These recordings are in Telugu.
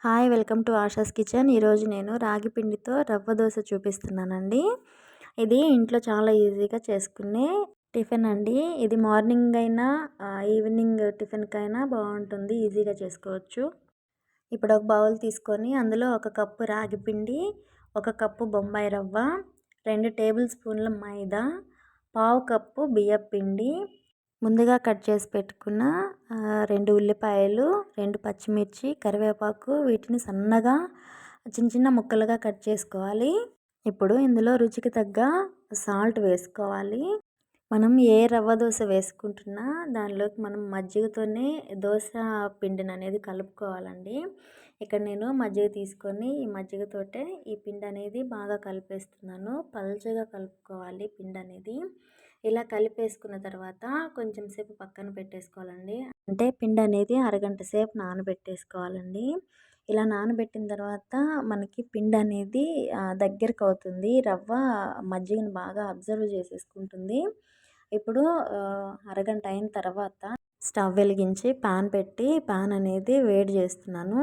Hi welcome to ASHAs kitchen. ఈరోజు నేను రాగి పిండితో రవ్వ దోశ చూపిస్తున్నానండి. ఇది ఇంట్లో చాలా ఈజీగా చేసుకునే టిఫిన్ అండి. ఇది మార్నింగ్ అయినా ఈవినింగ్ టిఫిన్కైనా బాగుంటుంది, ఈజీగా చేసుకోవచ్చు. ఇప్పుడు ఒక బౌల్ తీసుకొని అందులో 1 కప్పు రాగి పిండి, 1 కప్పు బొంబాయి రవ్వ, 2 టేబుల్ స్పూన్ల మైదా, పావు కప్పు బియ్యం పిండి, ముందుగా కట్ చేసి పెట్టుకున్న 2 ఉల్లిపాయలు, 2 పచ్చిమిర్చి, కరివేపాకు, వీటిని సన్నగా చిన్న చిన్న ముక్కలుగా కట్ చేసుకోవాలి. ఇప్పుడు ఇందులో రుచికి తగ్గ సాల్ట్ వేసుకోవాలి. మనం ఏ రవ్వ దోశ వేసుకుంటున్నా దానిలోకి మనం మజ్జిగతోనే దోశ పిండిని అనేది కలుపుకోవాలండి. ఇక్కడ నేను మజ్జిగ తీసుకొని ఈ మజ్జిగతోటే ఈ పిండి అనేది బాగా కలిపేస్తున్నాను. పల్చగా కలుపుకోవాలి పిండి అనేది. ఇలా కలిపేసుకున్న తర్వాత కొంచెం సేపు పక్కన పెట్టేసుకోవాలండి. అంటే పిండి అనేది అరగంట సేపు నానబెట్టేసుకోవాలండి. ఇలా నానబెట్టిన తర్వాత మనకి పిండి అనేది దగ్గరకు అవుతుంది. రవ్వ మజ్జిగను బాగా అబ్జర్వ్ చేసేసుకుంటుంది. ఇప్పుడు అరగంట అయిన తర్వాత స్టవ్ వెలిగించి పాన్ పెట్టి పాన్ అనేది వేడి చేస్తున్నాను.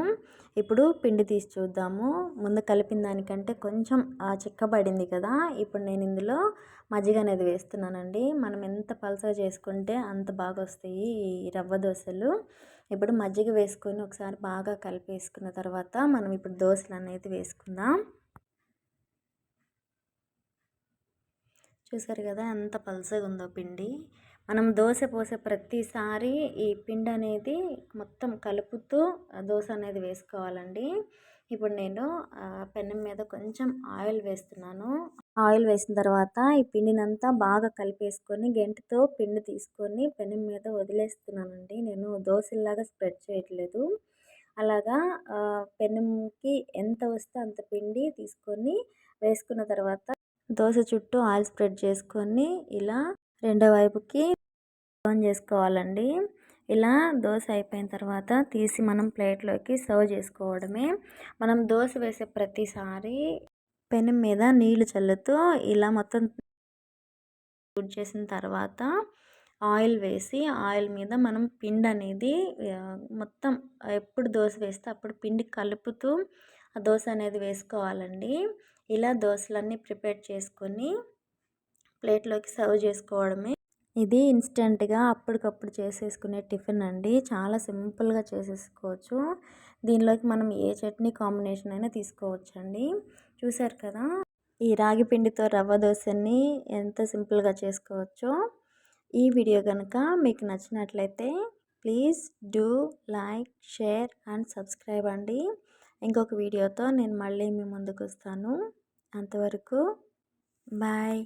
ఇప్పుడు పిండి తీసి చూద్దాము. ముందు కలిపిన దానికంటే కొంచెం చిక్కబడింది కదా. ఇప్పుడు నేను ఇందులో మజ్జిగ అనేది వేస్తున్నానండి. మనం ఎంత పలసగా చేసుకుంటే అంత బాగా వస్తాయి ఈ రవ్వ దోశలు. ఇప్పుడు మజ్జిగ వేసుకొని ఒకసారి బాగా కలిపేసుకున్న తర్వాత మనం ఇప్పుడు దోశలు అనేది వేసుకుందాం. చూసారు కదా ఎంత పలసగా ఉందో పిండి. మనం దోశ పోసే ప్రతిసారి ఈ పిండి అనేది మొత్తం కలుపుతూ దోశ అనేది వేసుకోవాలండి. ఇప్పుడు నేను పెనం మీద కొంచెం ఆయిల్ వేస్తున్నాను. ఆయిల్ వేసిన తర్వాత ఈ పిండినంతా బాగా కలిపేసుకొని గెంటితో పిండి తీసుకొని పెనం మీద వదిలేస్తున్నానండి. నేను దోశలాగా స్ప్రెడ్ చేయట్లేదు. అలాగా పెనంకి ఎంత వస్తే అంత పిండి తీసుకొని వేసుకున్న తర్వాత దోశ చుట్టూ ఆయిల్ స్ప్రెడ్ చేసుకొని ఇలా రెండో వైపుకి టర్న్ చేసుకోవాలండి. ఇలా దోశ అయిపోయిన తర్వాత తీసి మనం ప్లేట్లోకి సర్వ్ చేసుకోవడమే. మనం దోశ వేసే ప్రతిసారి పెనం మీద నీళ్లు చల్లుతూ ఇలా మొత్తం చేసిన తర్వాత ఆయిల్ వేసి ఆయిల్ మీద మనం పిండి అనేది మొత్తం ఎప్పుడు దోశ వేస్తే అప్పుడు పిండి కలుపుతూ ఆ దోశ అనేది వేసుకోవాలండి. ఇలా దోశలన్నీ ప్రిపేర్ చేసుకొని ప్లేట్లోకి సర్వ్ చేసుకోవడమే. ఇది ఇన్స్టెంట్గా అప్పటికప్పుడు చేసేసుకునే టిఫిన్ అండి. చాలా సింపుల్గా చేసేసుకోవచ్చు. దీనిలోకి మనం ఏ చట్నీ కాంబినేషన్ అయినా తీసుకోవచ్చండి. చూసారు కదా ఈ రాగి పిండితో రవ్వ దోశని ఎంత సింపుల్గా చేసుకోవచ్చో. ఈ వీడియో కనుక మీకు నచ్చినట్లయితే please do like, share and subscribe అండి. ఇంకొక వీడియోతో నేను మళ్ళీ మీ ముందుకు వస్తాను. అంతవరకు బాయ్.